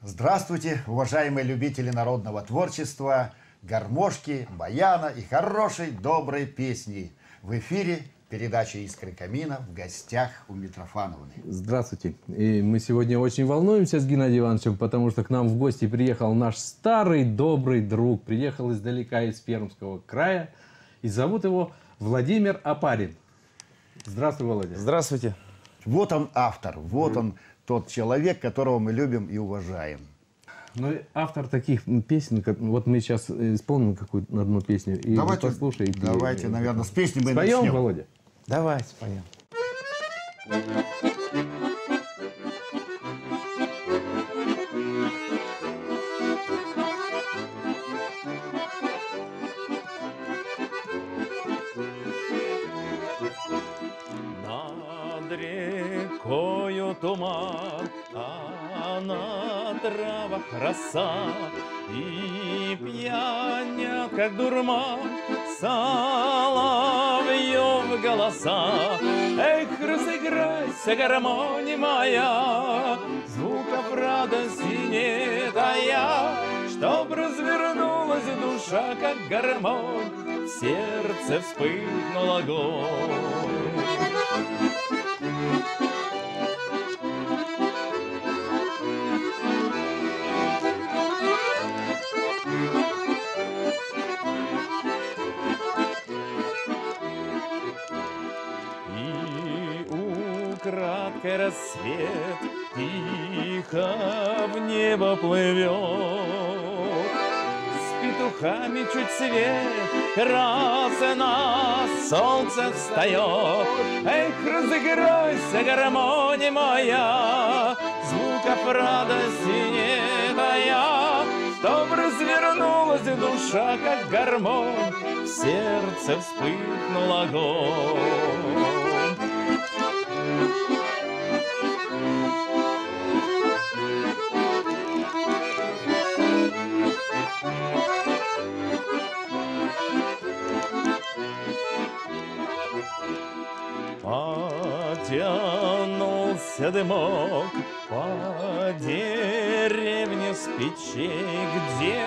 Здравствуйте, уважаемые любители народного творчества, гармошки, баяна и хорошей, доброй песни. В эфире передача «Искры камина», в гостях у Митрофановны. Здравствуйте. И мы сегодня очень волнуемся с Геннадием Ивановичем, потому что к нам в гости приехал наш старый добрый друг. Приехал издалека, из Пермского края. И зовут его Владимир Опарин. Здравствуй, Володя. Здравствуйте. Вот он автор, вот он тот человек, которого мы любим и уважаем. Ну, автор таких песен, вот мы сейчас исполним какую-то одну песню, и Давайте, послушай. давайте, наверное, с песни мы споем, начнем. Володя? Давай споем. Над рекою туман, а на травах роса, и пьянят, как дурман, соловьев голоса. Эх, разыграйся, гармония моя, звуков радости не тая, чтоб развернулась душа, как гармонь, в сердце вспыхнул огонь. И украдкой рассвет тихо в небо плывет, с петухами чуть свет красный на солнце встает. Эх, разыграйся, гармония моя, звуков радости не тая, чтоб развернулась душа, как гармонь, в сердце вспыхнул огонь. Потянулся дымок по деревне с печей, где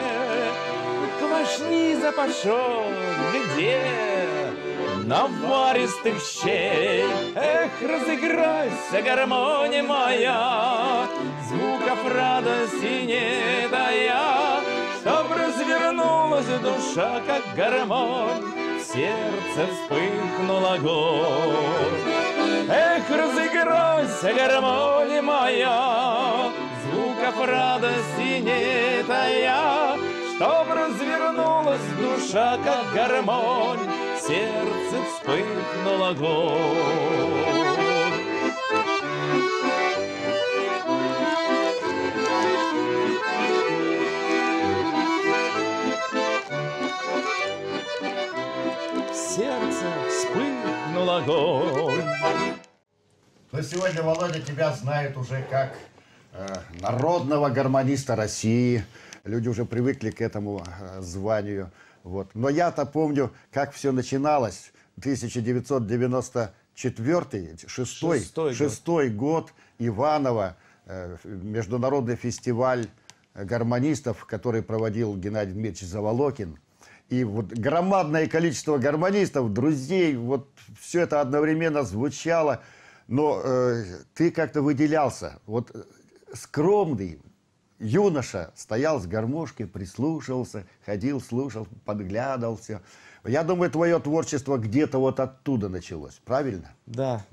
квашни запашок, где наваристых щей. Эх, разыграйся, гармония моя, звуков радости не тая, чтоб развернулась душа, как гармонь, в сердце вспыхнул огонь. Эх, разыграйся, гармония моя, звуков радости не тая, чтоб развернулась душа, как гармонь, в сердце вспыхнул огонь. В сердце вспыхнул огонь. Но сегодня, Володя, тебя знают уже как народного гармониста России. Люди уже привыкли к этому званию. Вот. Но я-то помню, как все начиналось. 1994-6 год, Иваново, международный фестиваль гармонистов, который проводил Геннадий Дмитриевич Заволокин. И вот громадное количество гармонистов, друзей, вот все это одновременно звучало. Но ты как-то выделялся. Вот скромный юноша стоял с гармошкой, прислушивался, ходил, слушал, подглядывался. Я думаю, твое творчество где-то вот оттуда началось, правильно? Да.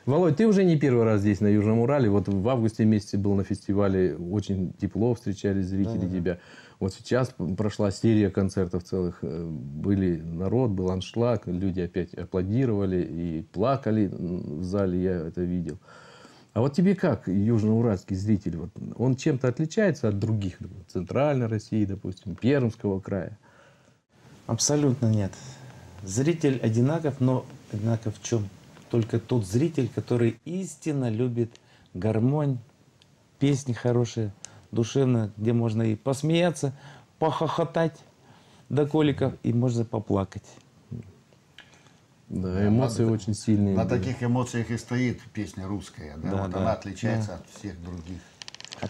Володь, ты уже не первый раз здесь, на Южном Урале. Вот в августе месяце был на фестивале, очень тепло встречали зрители тебя. Вот сейчас прошла серия концертов целых. Были народ, был аншлаг, люди опять аплодировали и плакали в зале, я это видел. А вот тебе как, южноуральский зритель, вот, он чем-то отличается от других, Центральной России, допустим, Пермского края? Абсолютно нет. Зритель одинаков, но одинаков в чем? Только тот зритель, который истинно любит гармонь, песни хорошие, душевно, где можно и посмеяться, похохотать до коликов, и можно поплакать. Да, эмоции очень сильные. На таких эмоциях и стоит песня русская. Да? Да, Вот да. она отличается от всех других.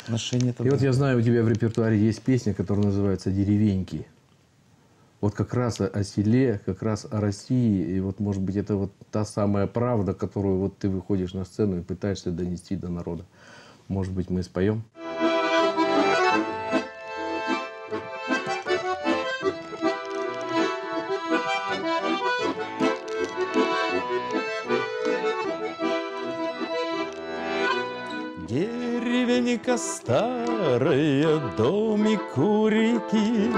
Отношения-то И вот да. я знаю, у тебя в репертуаре есть песня, которая называется «Деревеньки». Вот как раз о селе, как раз о России. И вот, может быть, это вот та самая правда, которую вот ты выходишь на сцену и пытаешься донести до народа. Может быть, мы споем? Деревенька старая, домик у реки.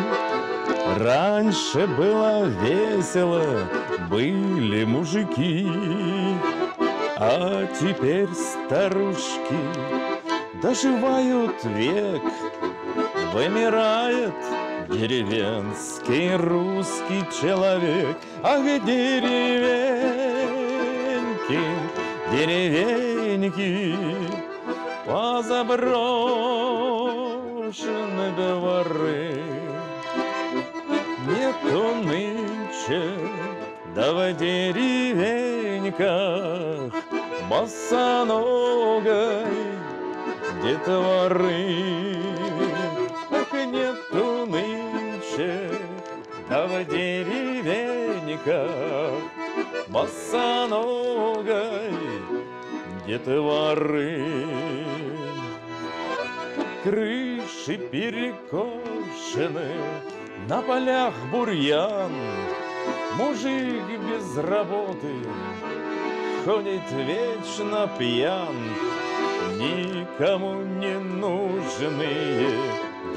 Раньше было весело, были мужики, а теперь старушки доживают век. Вымирает деревенский русский человек. Ах, деревеньки, деревеньки, позаброшены дворы. Нету нынче, да в деревеньках босоногой детворы. Ах, нету нынче, да в деревеньках босоногой детворы. Крыши перекошены, на полях бурьян, мужик без работы ходит вечно пьян. Никому не нужные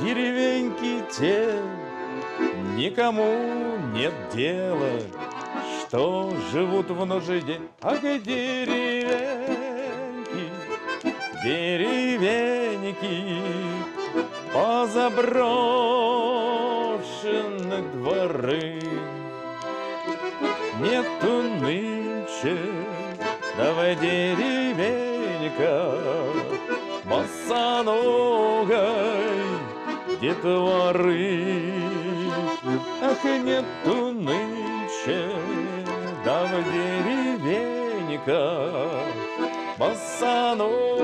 деревеньки те, никому нет дела, что живут в нужде. Ах, деревеньки, деревеньки, позаброшены дворы. Нету нынче, да в деревеньках босоногой детворы. Ах, нету нынче, да в деревеньках босоногой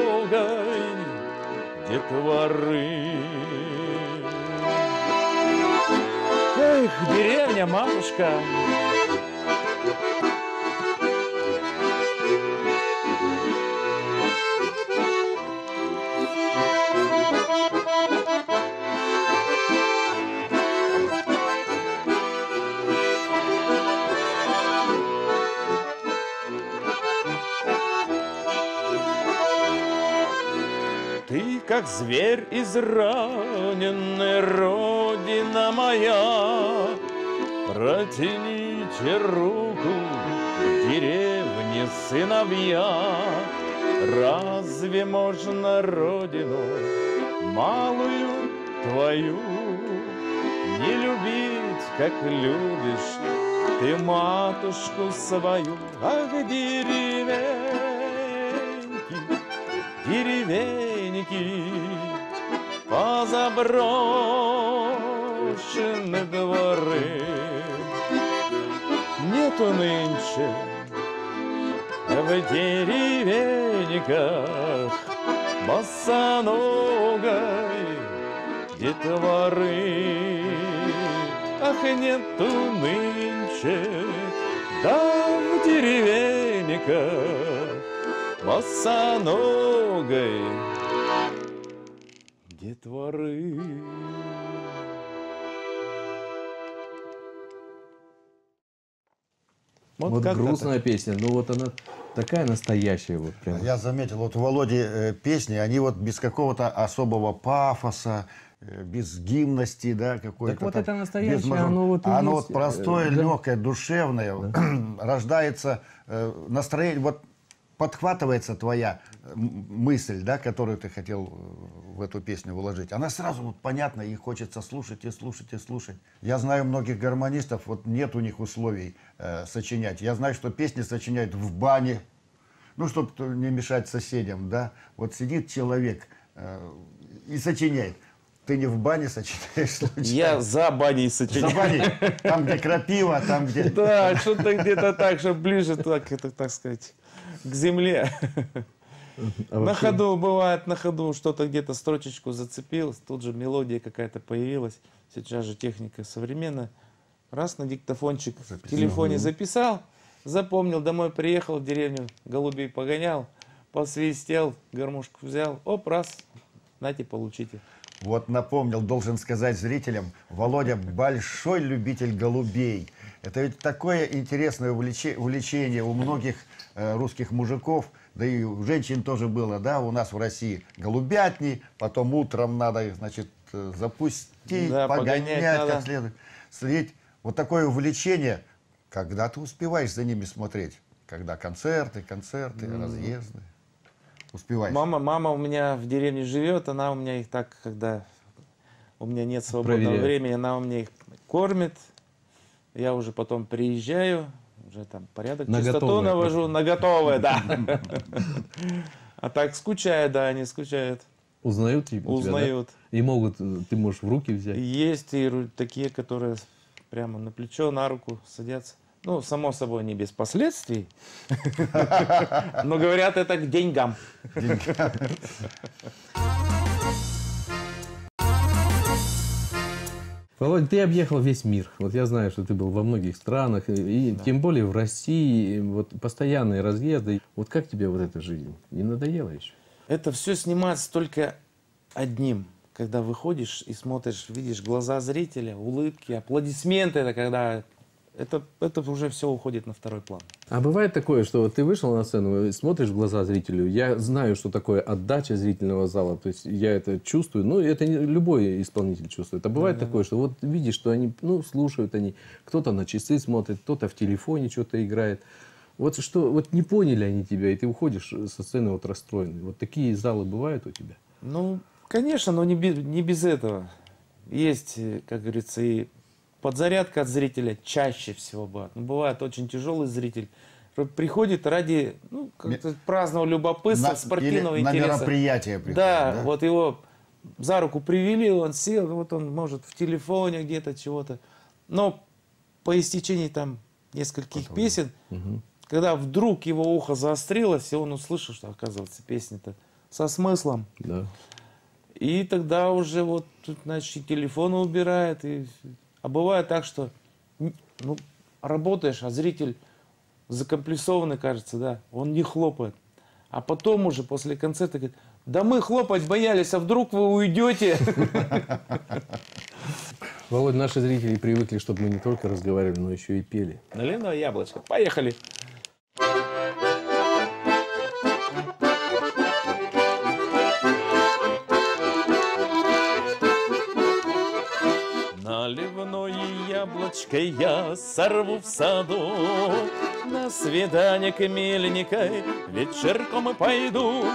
детворы. Эх, деревня, матушка. Ты, как зверь израненный, Родина моя, протяните руку к деревне, сыновья. Разве можно родину малую твою не любить, как любишь ты матушку свою? Ах, деревеньки, деревеньки, позаброшены дворы. Нету нынче в деревеньках босоногой детворы. Ах, нету нынче, да в деревеньках босоногой детворы. Вот как-то грустная песня, но вот она такая настоящая. Вот прям. Я заметил, вот у Володи песни, они вот без какого-то особого пафоса, без гимности, да, какой-то. Так вот там, это настоящее, без мажор- оно вот и оно есть, вот простое, да. легкое, душевное, рождается настроение, вот подхватывается твоя мысль, да, которую ты хотел в эту песню вложить. Она сразу вот понятна, и хочется слушать и слушать и слушать. Я знаю многих гармонистов, вот нет у них условий сочинять. Я знаю, что песни сочиняют в бане, ну, чтобы не мешать соседям, да. Вот сидит человек и сочиняет. Ты не в бане сочиняешь случайно? Я за баней За сочиняю. баней. Там, где крапива, там, где... Да, что-то где-то так, что ближе, так, это, так сказать, к земле. А На вообще- ходу, бывает, на ходу что-то где-то строчечку зацепил, тут же мелодия какая-то появилась. Сейчас же техника современная. Раз на диктофончик в телефоне записал, запомнил, домой приехал, в деревню голубей погонял, посвистел, гармошку взял, оп, раз, нате, получите. Вот напомнил, должен сказать зрителям, Володя большой любитель голубей. Это ведь такое интересное увлечение у многих русских мужиков, да и у женщин тоже было, да, у нас в России голубятни, потом утром надо их, значит, запустить, Да, погонять погонять надо. как следует. Следить. Вот такое увлечение, когда ты успеваешь за ними смотреть, когда концерты, разъезды. Успеваешь. Мама у меня в деревне живет, она у меня их так, когда у меня нет свободного Проверяет. времени, она у меня их кормит. Я уже потом приезжаю, уже там порядок, На чистоту готовое. навожу, на готовое, да. А так скучают, да, они скучают, Узнают тебя, да? узнают. И могут, ты можешь в руки взять. Есть и такие, которые прямо на плечо, на руку садятся. Ну, само собой, не без последствий. Но говорят, это к деньгам. Володь, ты объехал весь мир. Вот я знаю, что ты был во многих странах, и тем более в России, вот постоянные разъезды. Вот как тебе вот эта жизнь? Не надоело еще? Это все снимается только одним. Когда выходишь и смотришь, видишь глаза зрителя, улыбки, аплодисменты, это когда... Это уже все уходит на второй план. А бывает такое, что вот ты вышел на сцену, и смотришь в глаза зрителю. Я знаю, что такое отдача зрительного зала. То есть я это чувствую. Ну, это любой исполнитель чувствует. А бывает такое, что вот видишь, что они, ну, слушают они. Кто-то на часы смотрит, кто-то в телефоне что-то играет. Вот что, вот не поняли они тебя, и ты уходишь со сцены вот расстроенный. Вот такие залы бывают у тебя? Ну, конечно, но не без этого. Есть, как говорится, и подзарядка от зрителя чаще всего бывает. Ну, бывает очень тяжелый зритель. Приходит ради как-то праздного любопытства, спортивного или интереса. на мероприятие приходит, Да, вот его за руку привели, он сел, вот он может в телефоне где-то чего-то. Но по истечении там нескольких песен, когда вдруг его ухо заострилось, и он услышал, что, оказывается, песня-то со смыслом. Да. И тогда уже вот тут, значит, и телефоны убирает. А бывает так, что ну, работаешь, а зритель закомплексованный, кажется, да, он не хлопает. А потом уже после концерта говорит, да мы хлопать боялись, а вдруг вы уйдете? Володь, наши зрители привыкли, чтобы мы не только разговаривали, но еще и пели. Наливное яблочко. Поехали. Наливное яблочко я сорву в саду, на свидание к мельнику вечерком и пойду.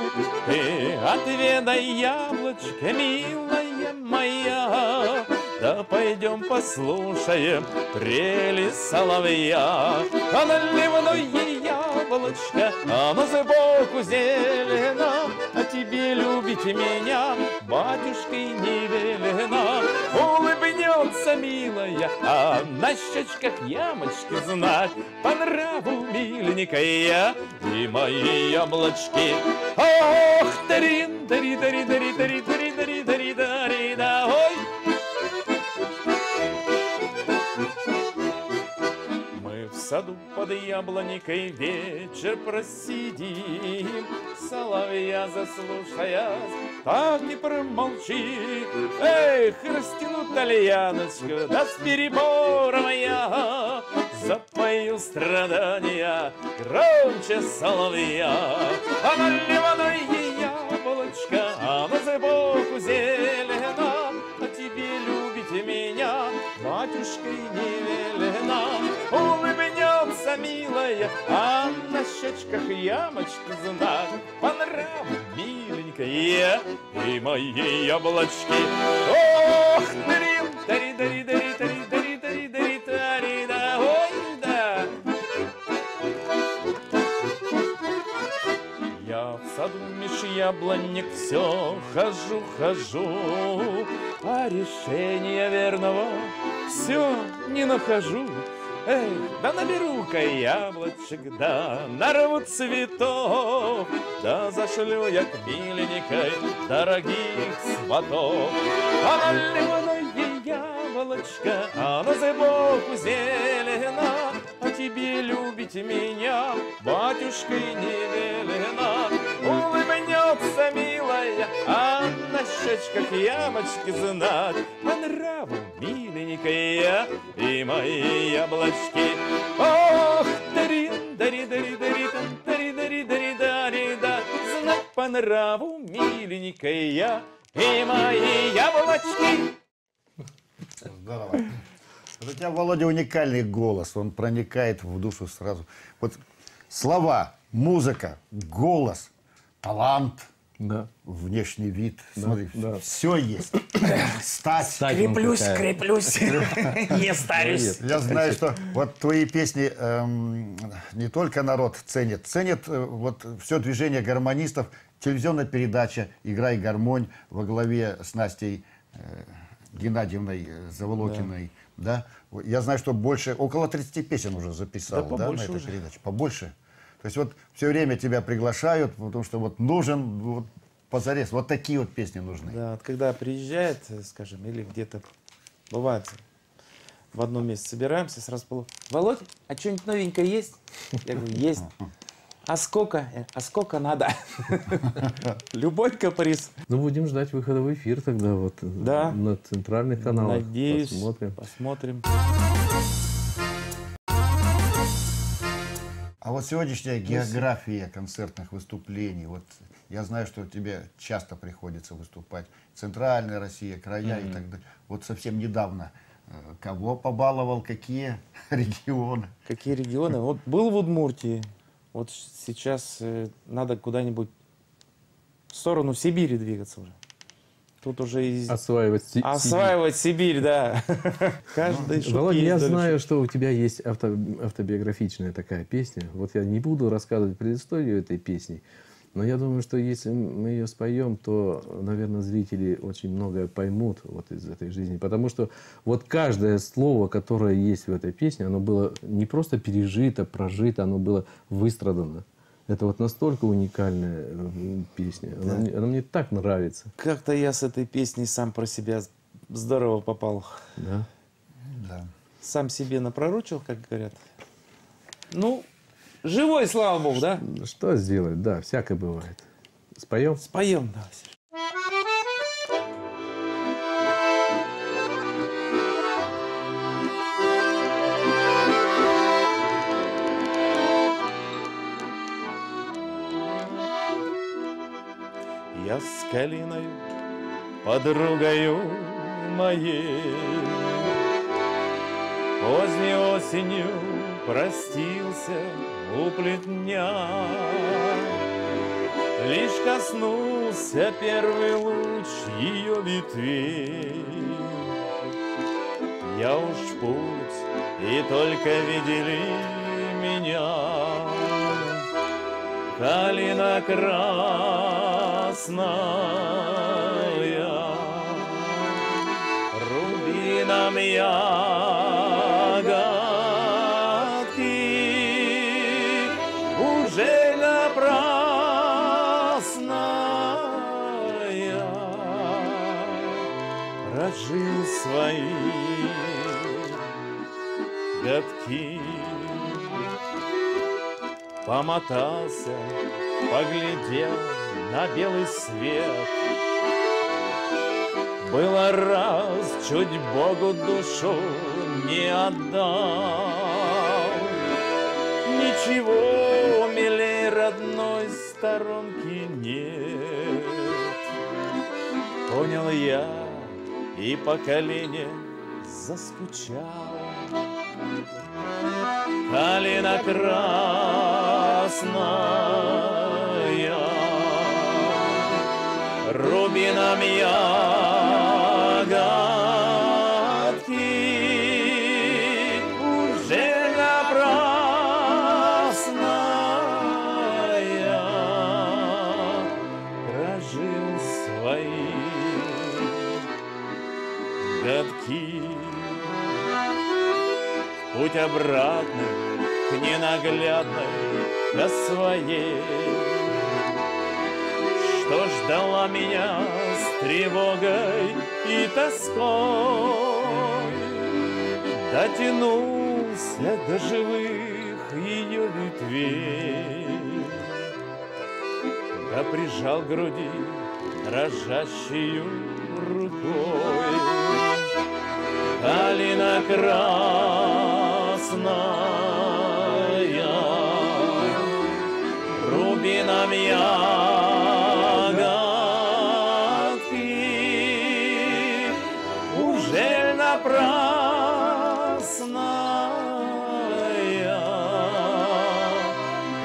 Ты отведай яблочко, милая моя, да пойдем послушаем прелесть соловья. А наливное яблочко, оно сбоку зелено, а тебе любить меня батюшкой не велено. Улыбнется милая, а на щечках ямочки знать, по нраву миленькая и мои яблочки. Ох, тарин, дари, дари, дари, дари, дари, дари, дари, дари, да, ой. Мы в саду под яблоникой вечер просидим, соловья заслушаясь, так и промолчи. Эх, растяну тальяночку, да с перебором я запою страдания громче соловья. А наливное яблочко, оно сбоку зелено, а тебе любить меня батюшкой не велено. Улыбнется милая, а на щечках ямочки знак, по нраву миленькая и мои яблочки. Ох, дари, дари, дари, дари, дари, дари, дари, дари, дари, да, ой, да. Я в саду меж яблонек все хожу, а решения верного все не нахожу. Эх, да наберу-ка яблочек, да нарву цветов, да зашлю я к миленькой дорогих сватов. А наливное яблочко, оно сбоку зелено, а тебе любить меня, батюшкой не велено. Улыбнется милая, а на щечках ямочки знать, по нраву миленькая и мои яблочки. Ох, дари-дари-дари-дари-дари-дари-дари-дари-да, знать по нраву миленькая и мои яблочки. Здорово. Вот у тебя, Володя, уникальный голос, он проникает в душу сразу. Вот слова, музыка, голос, талант, Да. внешний вид, смотри, да. все есть. Стать. Креплюсь, не старюсь. Я знаю, что вот твои песни не только народ ценит, вот все движение гармонистов, телевизионная передача «Играй гармонь» во главе с Настей Геннадьевной Заволокиной. Да. Я знаю, что около 30 песен уже записал, Да, на побольше этой уже. передаче. Побольше. То есть вот все время тебя приглашают, потому что вот нужен вот, позарез. Вот такие вот песни нужны. Да, вот когда приезжает, скажем, или где-то бывает, в одном месте собираемся, сразу Володь, а что-нибудь новенькое есть? Я говорю, есть. А сколько? А сколько надо? Любой каприз. Ну, будем ждать выхода в эфир тогда вот Да. на центральных каналах. Надеюсь, Посмотрим. посмотрим. А вот сегодняшняя география концертных выступлений, вот я знаю, что тебе часто приходится выступать. Центральная Россия, края и так далее. Вот совсем недавно кого побаловал, какие регионы? Какие регионы? Вот был в Удмуртии, вот сейчас надо куда-нибудь в сторону Сибири двигаться уже. Тут уже осваивать Сибирь, да. Каждый шутки Володя, есть я доля знаю, что у тебя есть автобиографичная такая песня. Вот я не буду рассказывать предысторию этой песни, но я думаю, что если мы ее споем, то, наверное, зрители очень многое поймут вот из этой жизни. Потому что вот каждое слово, которое есть в этой песне, оно было не просто пережито, прожито, оно было выстрадано. Это вот настолько уникальная песня. Она мне так нравится. Как-то я с этой песней сам про себя здорово попал. Да? Да. Сам себе напророчил, как говорят. Ну, живой, слава богу, да? Что сделать? Да, всякое бывает. Споем? Споем, да. Я с Калиной, подругою моей, поздней осенью простился у плетня. Лишь коснулся первый луч ее ветвей. Я уж в путь, и только видели меня. Калина красная, рубином ягодки, уже напрасная прожил свои годки. Помотался, поглядел на белый свет. Было раз, чуть Богу душу не отдал. Ничего милей родной сторонки нет. Понял я и по Калине заскучал. Калина красная, рубином ягодки, уже напрасная прожил свои годки. путь обратный к ненаглядной, ко своей, что ждала меня с тревогой и тоской. Дотянулся до живых ее ветвей, да прижал к груди дрожащую рукой. Калина красная, рубином ягодки, ужель напрасная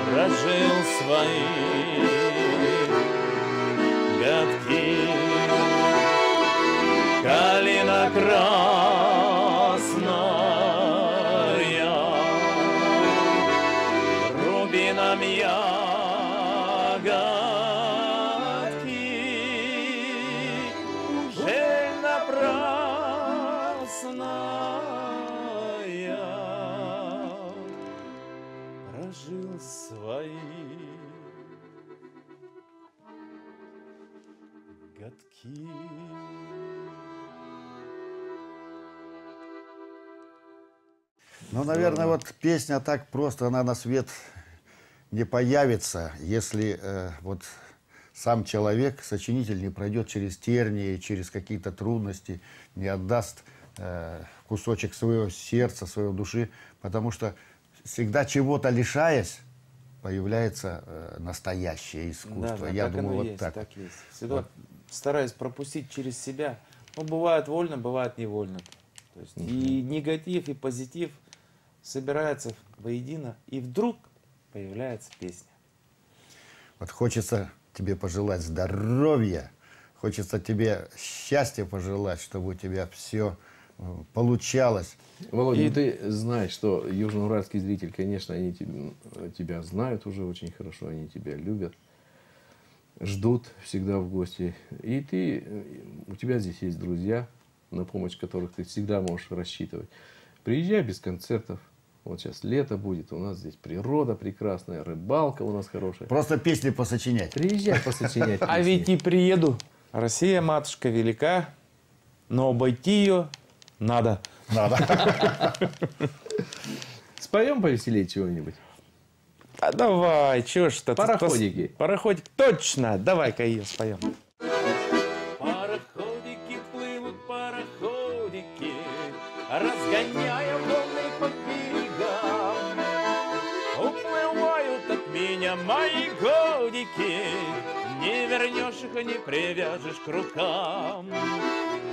прожил свои годки. Калина красная, рубином ягодки, ужель напрасная прожил свои годки. Ну, наверное, вот песня так просто, она на свет не появится, если вот сам человек, сочинитель, не пройдет через тернии, через какие-то трудности, не отдаст кусочек своего сердца, своей души, потому что всегда чего-то лишаясь, появляется настоящее искусство. Да, Я так думаю, оно вот есть, так. так есть. Всегда Вот. стараюсь пропустить через себя. Ну, бывает вольно, бывает невольно. То есть и негатив, и позитив собираются воедино, и вдруг появляется песня. Вот хочется тебе пожелать здоровья, хочется тебе счастья пожелать, чтобы у тебя все получалось. Володя, И- ну ты знаешь, что южноуральский зритель, конечно, они тебя знают уже очень хорошо, они тебя любят, ждут всегда в гости. И у тебя здесь есть друзья, на помощь которых ты всегда можешь рассчитывать. Приезжай без концертов. Вот сейчас лето будет, у нас здесь природа прекрасная, рыбалка у нас хорошая. Просто песни посочинять. Приезжай посочинять А песни. ведь и приеду. Россия, матушка, велика, но обойти ее надо. Споем повеселее чего-нибудь. А давай, чё ж-то? Пароходики. Пароходик, точно. Давай-ка ее споем. Пароходики плывут, пароходики, разгоняя волны по берегам. Уплывают от меня мои годики, не вернешь их, не привяжешь к рукам.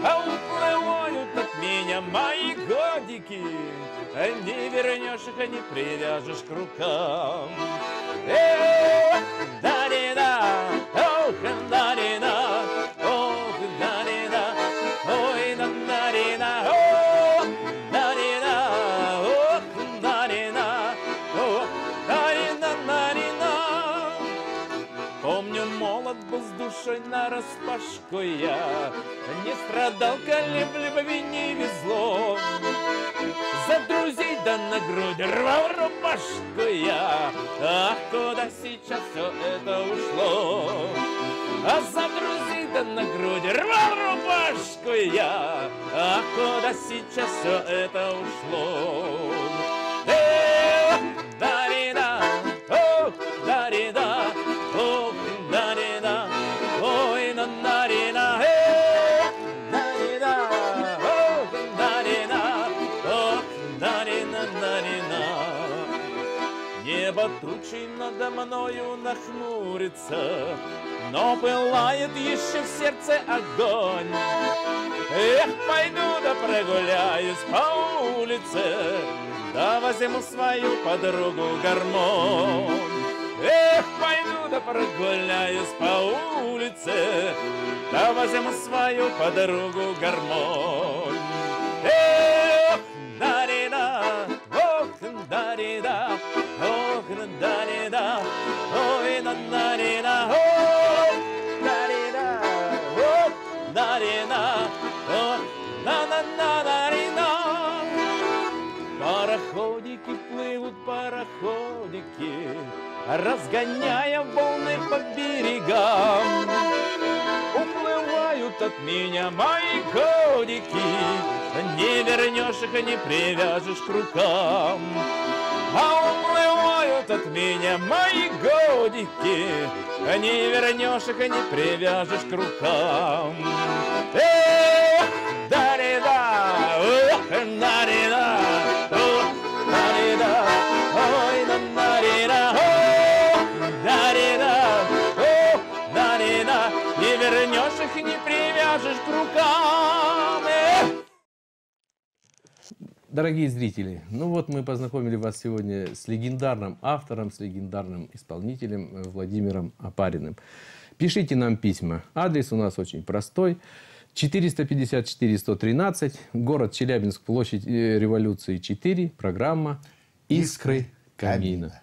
А уплывают от меня мои годики, не вернешь их, не привяжешь к рукам. Эх, да-ди-да, ох, да-ди-да, ох, да-ди-да, ой, да-ди-да, ох, да-ди-да, ох, да-ди-да, ох, да-ди-да, да-ди-да. Помню, молод был с душой нараспашку я, не страдал, коли в любви не везло. За друзей да на грудь рвал рубашку я, ах, куда сейчас все это ушло. А за друзей да на грудь рвал рубашку я, ах, куда сейчас все это ушло. Эх, да-ди-да, ох, да-ди-да, ох, да-ди-да, ой, да-ди-да, эх, да-ди-да, ох, да-ди-да, ох, да-ди-да, да-ди-да. Небо тучей надо мною нахмурится, но пылает еще в сердце огонь. Эх, пойду да прогуляюсь по улице, да возьму свою подругу гармонь. Эх, пойду да прогуляюсь по улице, да возьму свою подругу гармонь. Эх, да-ди-да, ох, да-ди-да, ох, да-ди-да, ой, да-ди-да, ох, да-ди-да, ох, да-ди-да, ох, да-да-да-да-ди-да. разгоняя волны по берегам. Уплывают от меня мои годики, не вернешь их, не привяжешь к рукам. А уплывают от меня мои годики, не вернешь их, не привяжешь к рукам. Эх, да-ри-да, ох, да-ри-да, ох, да-ри-да, ой, да-ри-да, ох, да-ри-да, ох, да-ри-да, не вернешь их, не привяжешь к рукам. Дорогие зрители, ну вот мы познакомили вас сегодня с легендарным автором, с легендарным исполнителем Владимиром Опариным. Пишите нам письма. Адрес у нас очень простой. 454-113, город Челябинск, площадь Революции 4, программа «Искры камина».